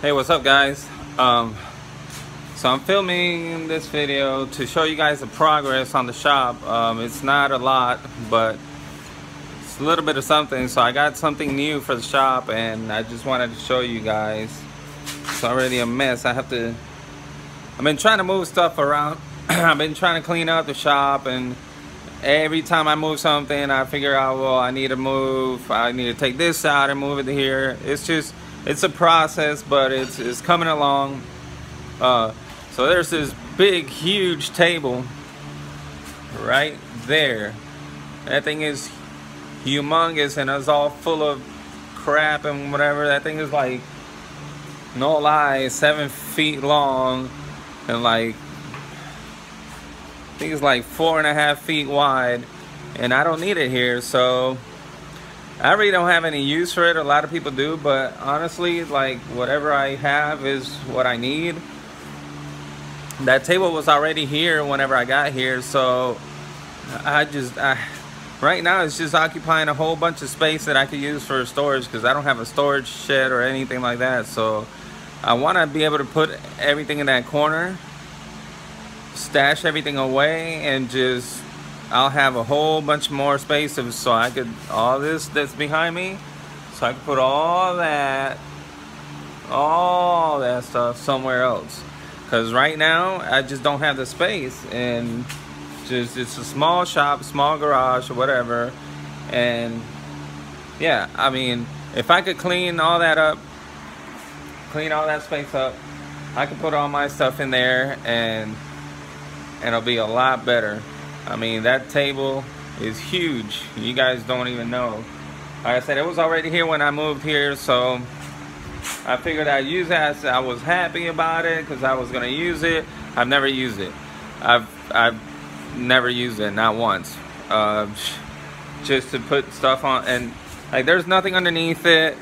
Hey, what's up, guys? So I'm filming this video to show you guys the progress on the shop. It's not a lot, but it's a little bit of something. So I got something new for the shop, and I just wanted to show you guys. It's already a mess. I've been trying to move stuff around. I've been trying to clean up the shop, and every time I move something, I figure out, well, I need to take this out and move it to here. It's a process, but it's coming along. So there's this big, huge table right there. That thing is humongous, and it's all full of crap and whatever. That thing is like, no lie, 7 feet long, and like, I think it's like 4.5 feet wide, and I don't need it here, so I really don't have any use for it. A lot of people do, but honestly, like, whatever I have is what I need. That table was already here whenever I got here, so right now it's just occupying a whole bunch of space that I could use for storage, because I don't have a storage shed or anything like that. So I want to be able to put everything in that corner, stash everything away, and just I'll have a whole bunch more space so I could, all this that's behind me, so I could put all that stuff somewhere else. Because right now I just don't have the space, and it's a small shop, small garage or whatever. And yeah, I mean, if I could clean all that space up, I could put all my stuff in there, and it'll be a lot better. I mean, that table is huge. You guys don't even know. Like I said, it was already here when I moved here, so I figured I'd use that. I was happy about it because I was gonna use it. I've never used it. I've never used it, not once. Just to put stuff on, and like, there's nothing underneath it.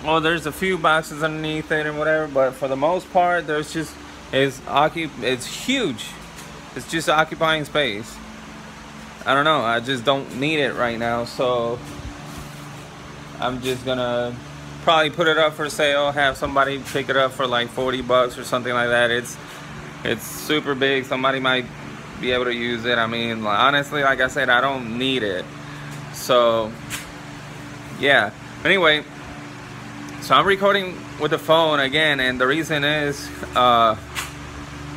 Well, there's a few boxes underneath it and whatever, but for the most part, it's huge. It's just occupying space. I don't know, I just don't need it right now, so I'm just gonna probably put it up for sale, have somebody pick it up for like 40 bucks or something like that. It's super big. Somebody might be able to use it. I mean, honestly, like I said, I don't need it. So yeah, anyway, so I'm recording with the phone again, and the reason is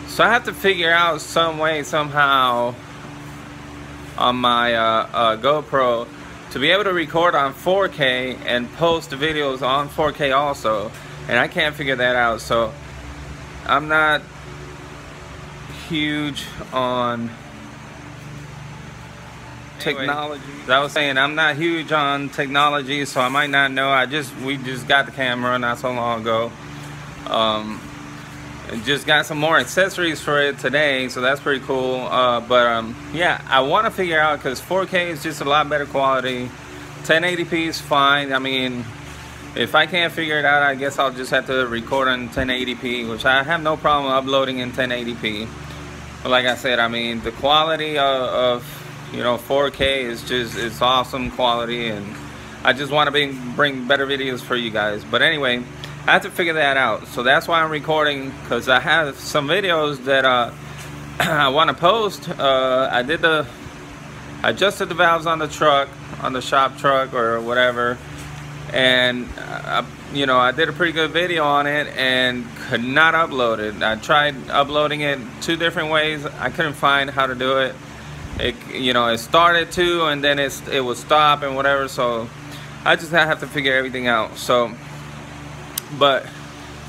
so I have to figure out some way, somehow, on my GoPro to be able to record on 4K and post the videos on 4K also, and I can't figure that out. So I'm not huge on technology. As I was saying, I'm not huge on technology, so I might not know. We just got the camera not so long ago. And just got some more accessories for it today, so that's pretty cool. Yeah, I want to figure out, because 4K is just a lot better quality. 1080p is fine. I mean, if I can't figure it out, I guess I'll just have to record on 1080p, which I have no problem uploading in 1080p. But like I said, I mean, the quality of 4K is it's awesome quality, and I just want to bring better videos for you guys. But anyway, I have to figure that out, so that's why I'm recording, because I have some videos that I want to post. I adjusted the valves on the truck, on the shop truck or whatever, and I did a pretty good video on it and could not upload it. I tried uploading it 2 different ways. I couldn't find how to do it. It started to, and then it would stop and whatever. So I just have to figure everything out. So. But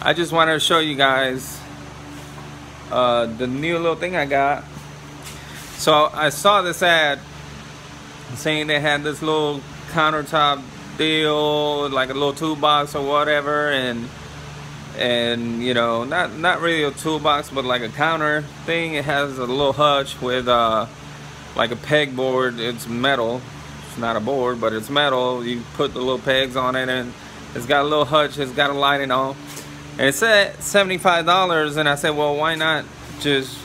I just wanted to show you guys the new little thing I got. So I saw this ad saying they had this little countertop deal, like a little toolbox or whatever, and not really a toolbox, but like a counter thing. It has a little hutch with like a pegboard. It's metal. It's not a board, but it's metal. You put the little pegs on it, and it's got a little hutch, it's got a light and all. And it said $75, and I said, well, why not just,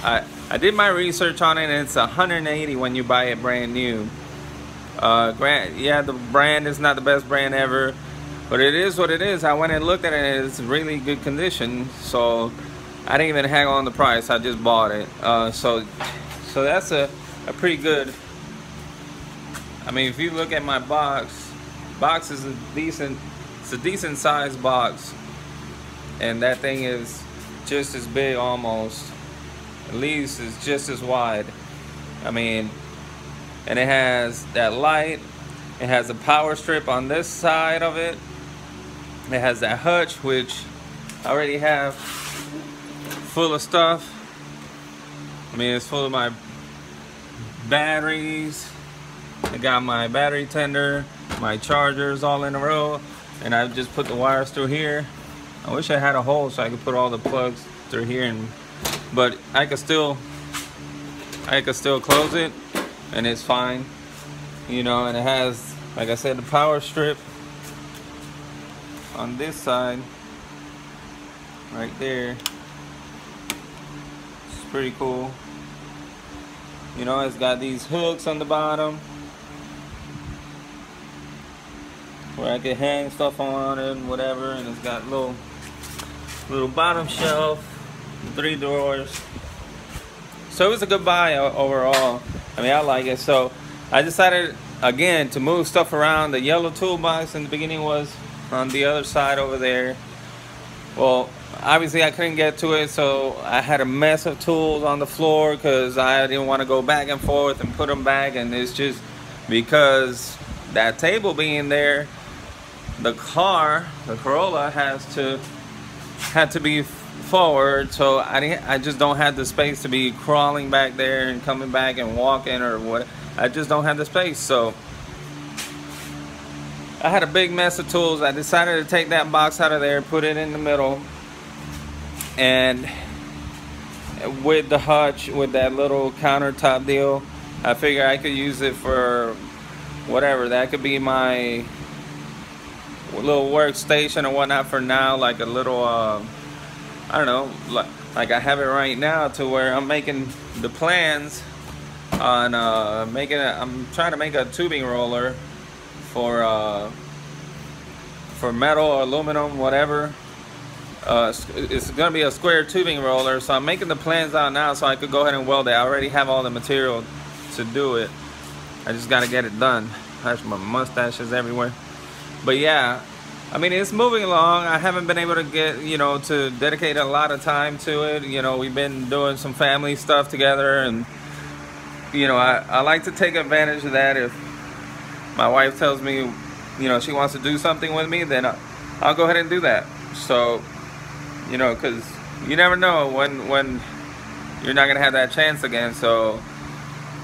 I did my research on it, and it's $180 when you buy it brand new. Yeah, the brand is not the best brand ever. But it is what it is. I went and looked at it, and it's really good condition, so I didn't even hang on the price. I just bought it. So that's a pretty good. I mean, if you look at my box is a decent. It's a decent sized box, and that thing is just as big almost. At least it's just as wide. I mean, and it has that light. It has a power strip on this side of it. It has that hutch, which I already have full of stuff. I mean, it's full of my batteries. I got my battery tender, my chargers all in a row, and I just put the wires through here. I wish I had a hole so I could put all the plugs through here, but I could still close it, and it's fine, you know. And it has, like I said, the power strip on this side right there. It's pretty cool, you know. It's got these hooks on the bottom where I can hang stuff on it and whatever, and it's got little bottom shelf, 3 drawers. So it was a good buy overall. I mean, I like it. So I decided again to move stuff around. The yellow toolbox in the beginning was on the other side over there. Well, obviously I couldn't get to it, so I had a mess of tools on the floor because I didn't want to go back and forth and put them back. And it's just because that table being there, the Corolla had to be forward, so I just don't have the space to be crawling back there and coming back and walking or what. I just don't have the space. So I had a big mess of tools. I decided to take that box out of there, put it in the middle, and with the hutch, with that little countertop deal, I figure I could use it for whatever. That could be my little workstation or whatnot for now, like a little I don't know, like I have it right now, to where I'm making the plans on I'm trying to make a tubing roller for metal or aluminum, whatever. It's gonna be a square tubing roller, so I'm making the plans out now so I could go ahead and weld it. I already have all the material to do it. I just gotta get it done. Gosh, my mustache is everywhere. But yeah, I mean, it's moving along. I haven't been able to get, you know, to dedicate a lot of time to it. You know, we've been doing some family stuff together, and you know, I like to take advantage of that. If my wife tells me, you know, she wants to do something with me, then I'll go ahead and do that. So, you know, because you never know when you're not gonna have that chance again. So,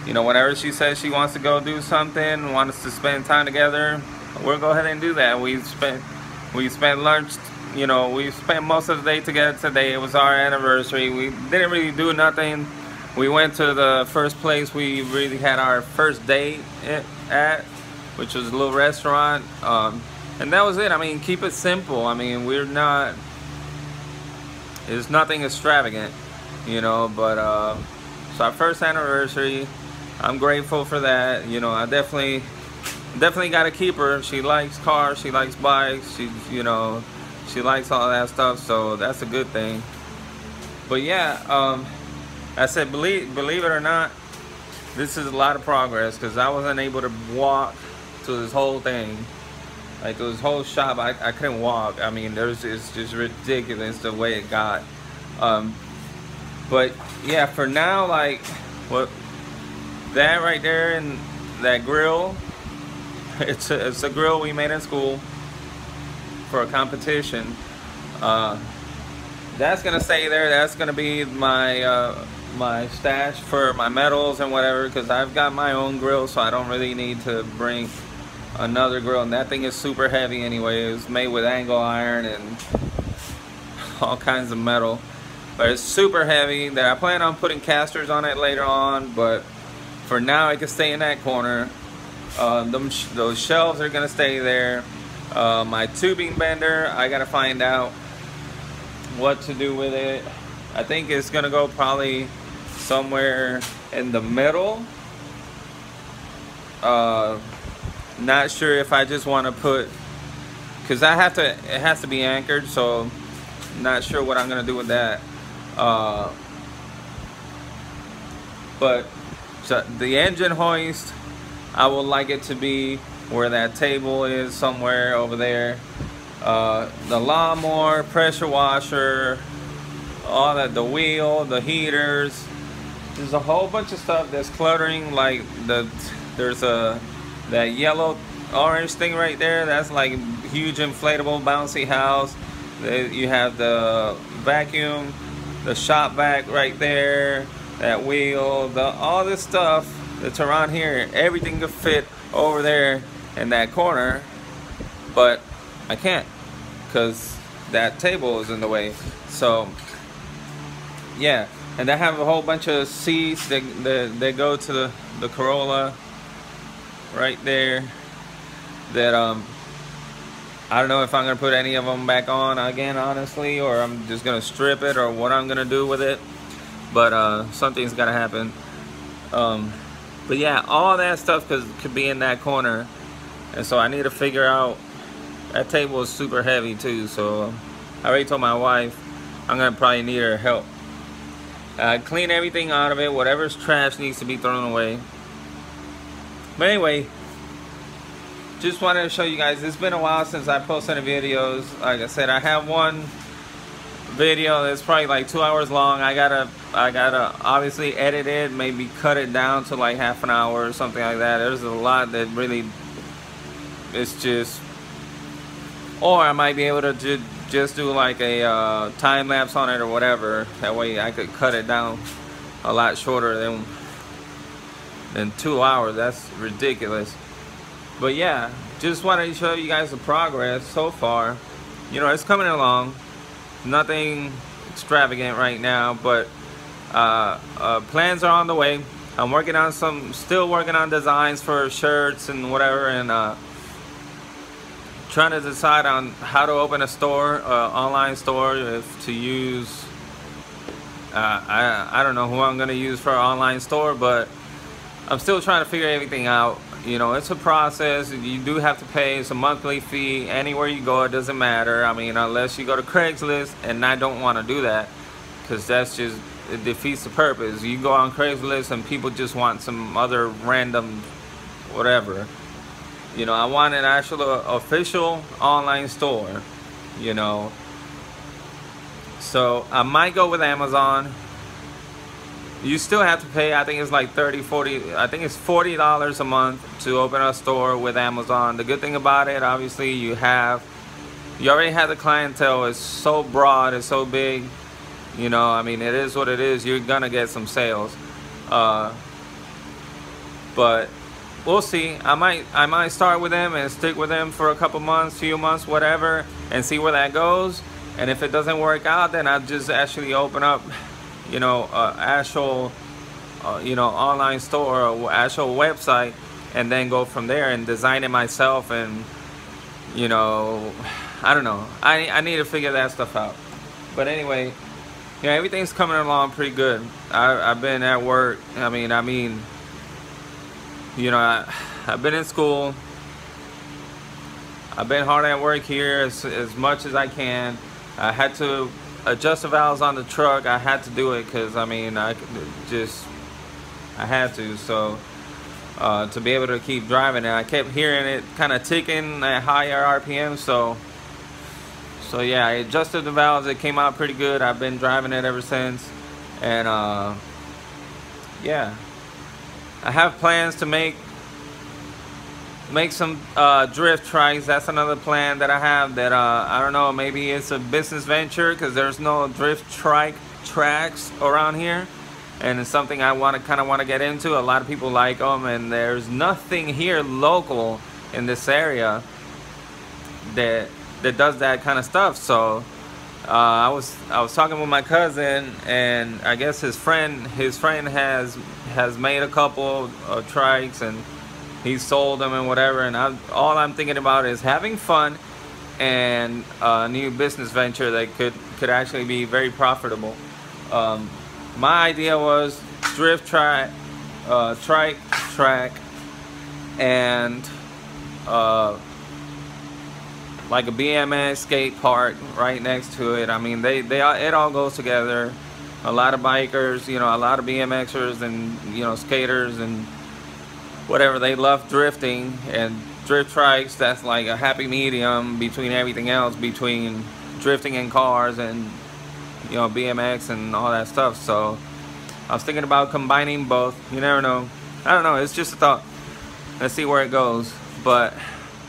you know, whenever she says she wants to go do something, wants us to spend time together, we'll go ahead and do that. We spent lunch, you know, we spent most of the day together today. It was our anniversary. We didn't really do nothing. We went to the first place we really had our first date at, which was a little restaurant, and that was it. I mean, keep it simple. I mean, it's nothing extravagant, you know, but it's our first anniversary. I'm grateful for that. You know, I definitely got to keep her. She likes cars, she likes bikes, you know, she likes all that stuff, so that's a good thing. But yeah, I said, believe it or not, this is a lot of progress, because I wasn't able to walk to this whole thing. Like, this whole shop, I couldn't walk. I mean, it's just ridiculous the way it got. But yeah, for now, like, what that right there and that grill, it's a grill we made in school for a competition. That's gonna stay there. That's gonna be my my stash for my metals and whatever, because I've got my own grill, so I don't really need to bring another grill. And that thing is super heavy anyway. It's made with angle iron and all kinds of metal, but it's super heavy. That I plan on putting casters on it later on, but for now it can stay in that corner. Those shelves are gonna stay there. My tubing bender, I gotta find out what to do with it. I think it's gonna go probably somewhere in the middle. Not sure if I just want to put because it has to be anchored, so not sure what I'm gonna do with that. But so the engine hoist, I would like it to be where that table is, somewhere over there. The lawnmower, pressure washer, all that, the wheel, the heaters. There's a whole bunch of stuff that's cluttering. Like there's that yellow orange thing right there. That's like a huge inflatable bouncy house. You have the vacuum, the shop vac right there, that wheel, all this stuff that's around here. Everything could fit over there in that corner, but I can't because that table is in the way. So yeah, and I have a whole bunch of seats that go to the Corolla right there that I don't know if I'm gonna put any of them back on again, honestly, or I'm just gonna strip it, or what I'm gonna do with it. But something's gotta happen. But yeah, all that stuff could be in that corner, and so I need to figure out. That table is super heavy too, so I already told my wife I'm gonna probably need her help. Clean everything out of it. Whatever's trash needs to be thrown away. But anyway, just wanted to show you guys. It's been a while since I posted any videos. Like I said, I have one video that's probably like 2 hours long. I gotta obviously edit it, maybe cut it down to like half an hour or something like that. There's a lot that really, it's just, or I might be able to just do like a time lapse on it or whatever. That way I could cut it down a lot shorter than 2 hours. That's ridiculous. But yeah, just wanted to show you guys the progress so far. You know, it's coming along. Nothing extravagant right now, but plans are on the way. I'm working on still working on designs for shirts and whatever, and trying to decide on how to open a store, online store, if to use. I don't know who I'm gonna use for an online store, but I'm still trying to figure everything out. You know, it's a process. You do have to pay. It's a monthly fee. Anywhere you go, it doesn't matter. I mean, unless you go to Craigslist, and I don't want to do that, because that's just, it defeats the purpose. You go on Craigslist and people just want some other random whatever. You know, I want an actual official online store, you know. So I might go with Amazon. You still have to pay, I think it's like I think it's $40 a month to open a store with Amazon. The good thing about it, obviously, you already have the clientele. It's so broad, it's so big. You know, I mean, it is what it is. You're gonna get some sales. But we'll see. I might start with them and stick with them for a couple months, few months, whatever, and see where that goes. And if it doesn't work out, then I'll just actually open up, you know, actual, you know, online store or actual website, and then go from there and design it myself. And, you know, I don't know. I need to figure that stuff out. But anyway, yeah, everything's coming along pretty good. I've been at work. I mean, you know, I've been in school. I've been hard at work here as much as I can. I had to adjust the valves on the truck. I had to do it because, I mean, I had to. So to be able to keep driving it, I kept hearing it kind of ticking at higher RPM. So yeah, I adjusted the valves. It came out pretty good. I've been driving it ever since. And yeah, I have plans to make some drift trikes. That's another plan that I have, that I don't know, maybe it's a business venture, because there's no drift trike tracks around here, and it's something I kind of want to get into. A lot of people like them, and there's nothing here local in this area that does that kind of stuff. So I was talking with my cousin, and I guess his friend has made a couple of trikes, and he sold them and whatever. And all I'm thinking about is having fun and a new business venture that could actually be very profitable. My idea was drift trike, like a BMX skate park right next to it. I mean, it all goes together. A lot of bikers, you know, a lot of BMXers and, you know, skaters and whatever, they love drifting, and drift trikes, that's like a happy medium between everything else, between drifting in cars and, you know, BMX and all that stuff. So I was thinking about combining both. You never know. I don't know, it's just a thought. Let's see where it goes. But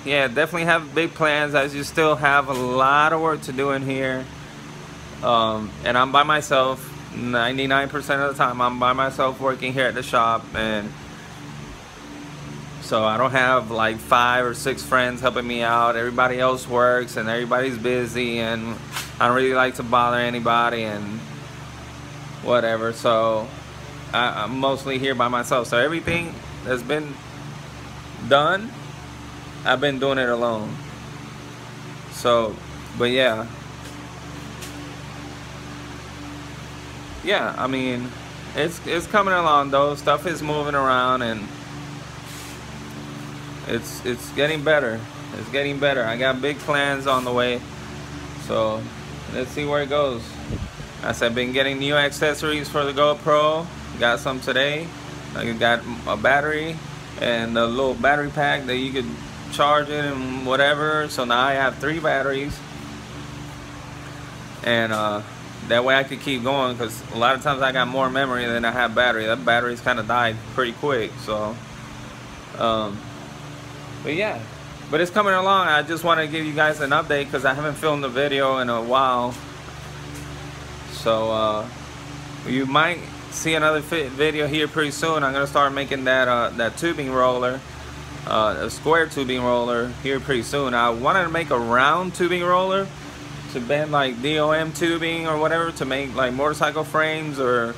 yeah, definitely have big plans. I just still have a lot of work to do in here, and I'm by myself 99% of the time. I'm by myself working here at the shop, and so I don't have like 5 or 6 friends helping me out. Everybody else works and everybody's busy, and I don't really like to bother anybody and whatever. So I'm mostly here by myself. So everything that's been done, I've been doing it alone. So, but yeah, I mean, it's coming along though. Stuff is moving around, and it's getting better. It's getting better. I got big plans on the way, so let's see where it goes. As I've been getting new accessories for the GoPro. Got some today. I got a battery and a little battery pack that you could charge it and whatever. So now I have 3 batteries, and that way I could keep going, because a lot of times I got more memory than I have battery. That battery's kind of died pretty quick. So but yeah, but it's coming along. I just want to give you guys an update because I haven't filmed a video in a while. So you might see another video here pretty soon. I'm gonna start making that tubing roller, a square tubing roller here pretty soon. I wanted to make a round tubing roller to bend like DOM tubing or whatever, to make like motorcycle frames or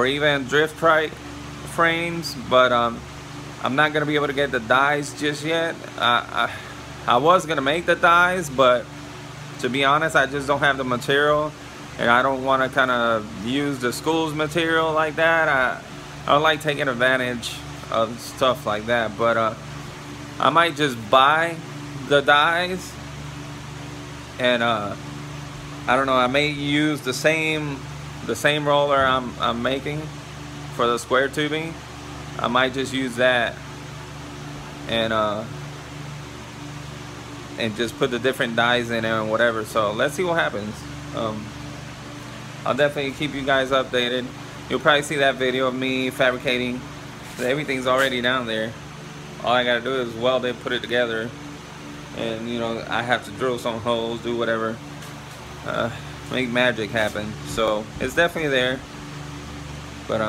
even drift trike frames, but I'm not gonna be able to get the dies just yet. I was gonna make the dies, but to be honest, I just don't have the material, and I don't want to kind of use the school's material like that. I don't like taking advantage of stuff like that, but I might just buy the dies, and I don't know, I may use the same roller I'm making for the square tubing. I might just use that and just put the different dies in there and whatever. So let's see what happens. I'll definitely keep you guys updated. You'll probably see that video of me fabricating. Everything's already down there. All I gotta do is weld it, put it together, and you know, I have to drill some holes, do whatever, make magic happen. So it's definitely there. But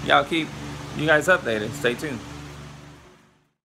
yeah, I'll keep you guys updated. Stay tuned.